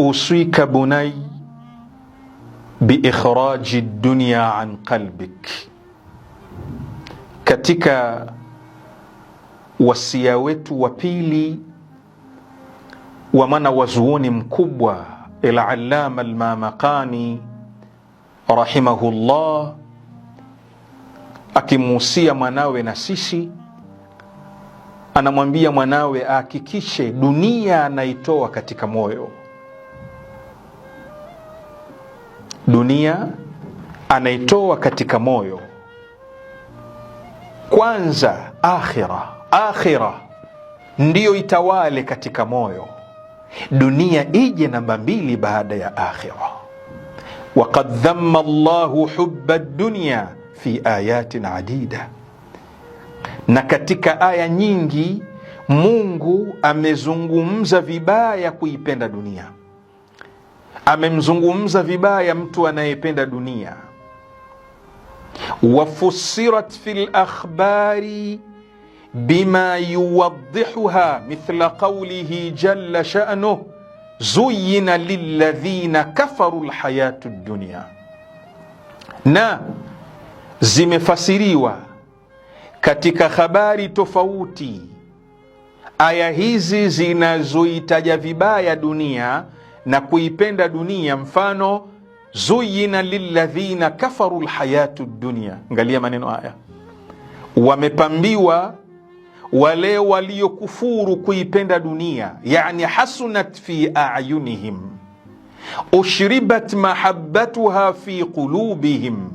uswika bunay biikhraji dunya an qalbik. Katika wasia wetu wa pili wa mwana wazuoni mkubwa al-Allama al-Mamaqani rahimahullah, akimuhusia mwanawe na sisi, anamwambia mwanawe ahakikishe dunia anaitoa katika moyo. Dunia anaitoa katika moyo. Kwanza akhira ndiyo itawale katika moyo, dunia ije namba 2 baada ya akhira. Waqad dhamma Allahu hubba ad-dunya fi ayatin adida, na katika aya nyingi Mungu amezungumza vibaya kuipenda dunia. Amemzungumza vibaya mtu anayependa dunia. Wafussirat fil akhbari bima yuwaddihuha mithla qawlihi jalla sha'nuh zuyyina lilladhina kafaru alhayatu ad-dunya, na zimefasiriwa katika habari tofauti aya hizi zinazoitaja vibaya dunia na kuipenda dunia. Mfano, zuyyina lilladhina kafaru alhayatu ad-dunya, angalia maneno haya, wamepambiwa wale waliokufuru kuipenda dunia, yani hasunat fi a'yunihim ushribat mahabbatuha fi qulubihim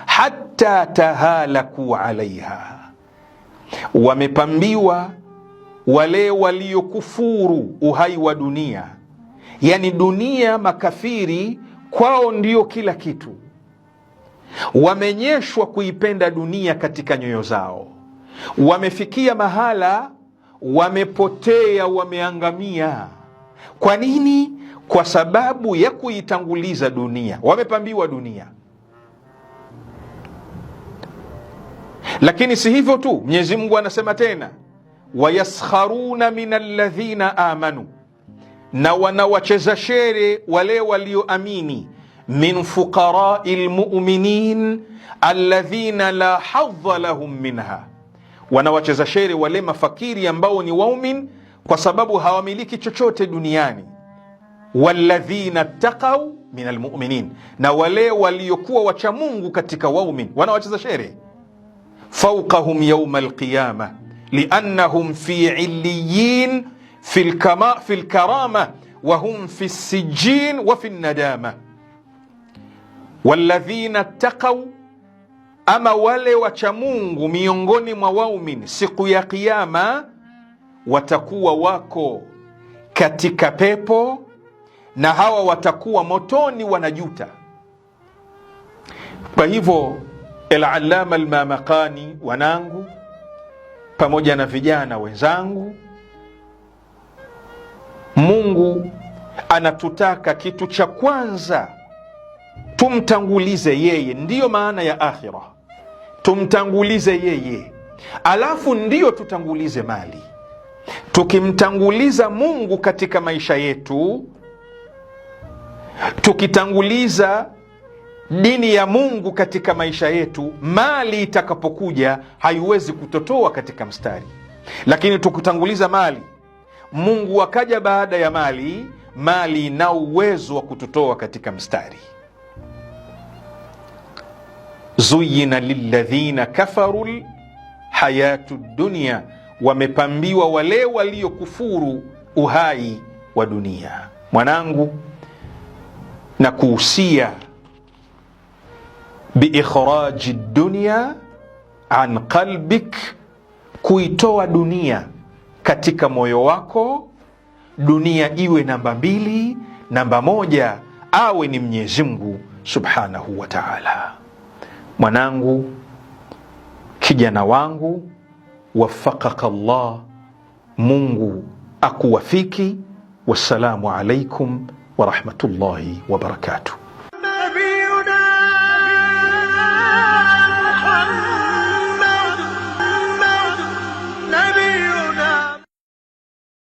hatta tahalaku alaiha. Wamepambiwa wale waliokufuru uhai wa dunia, yani dunia, makafiri kwao ndio kila kitu. Wamenyeshwa kuipenda dunia katika nyoyo zao, wamefikia mahala wamepotea, wameangamia. Kwa nini? Kwa sababu ya kuitanguliza dunia. Wamepambiwa dunia. Lakini si hivyo tu, Mwenyezi Mungu anasema tena, wayaskharuna min alladhina amanu, na wanawacheza shere wale walioamini, min fuqarai lmuminin alladhina la hadha lahum minha, wanawacheza shere wale mafakiri ambao ni waumin kwa sababu hawamiliki chochote duniani. Walladhina taqaw min almuminin, na wale waliokuwa wacha Mungu katika waumin wanawacheza shere. Fawqahum yawma alqiyama liannahum fi illiyin fi lkarama wa hum fi sijin wa fi nadama. Walladhina taqaw, ama wale wacha Mungu miongoni mwa waumin siku ya Kiyama watakuwa wako katika pepo, na hawa watakuwa motoni wanajuta. Kwa hivyo al-Allama al-Mamaqani, wanangu pamoja na vijana wenzangu, Mungu anatutaka kitu cha kwanza tumtangulize yeye. Ndiyo maana ya akhira, tumtangulize yeye, alafu ndiyo tutangulize mali. Tukimtanguliza Mungu katika maisha yetu, tukitanguliza dini ya Mungu katika maisha yetu, mali itakapokuja haiwezi kutotoa katika mstari. Lakini tukitanguliza mali, Mungu akaja baada ya mali, mali ina uwezo wa kutotoa katika mstari. Zuyyina lilladhina kafaru hayatu dunya, wamepambiwa wale waliokufuru uhai wa dunia. Mwanangu, na kuhusia biikhraji dunya an qalbik, kuitoa dunia katika moyo wako. Dunia iwe namba 2, namba 1 awe ni Mwenyezi Mungu subhanahu wa ta'ala. Mwanangu, kijana wangu, wafaqaka Allah, Mungu akuwafiki. Wassalamu alaikum wa rahmatullahi wa barakatuh.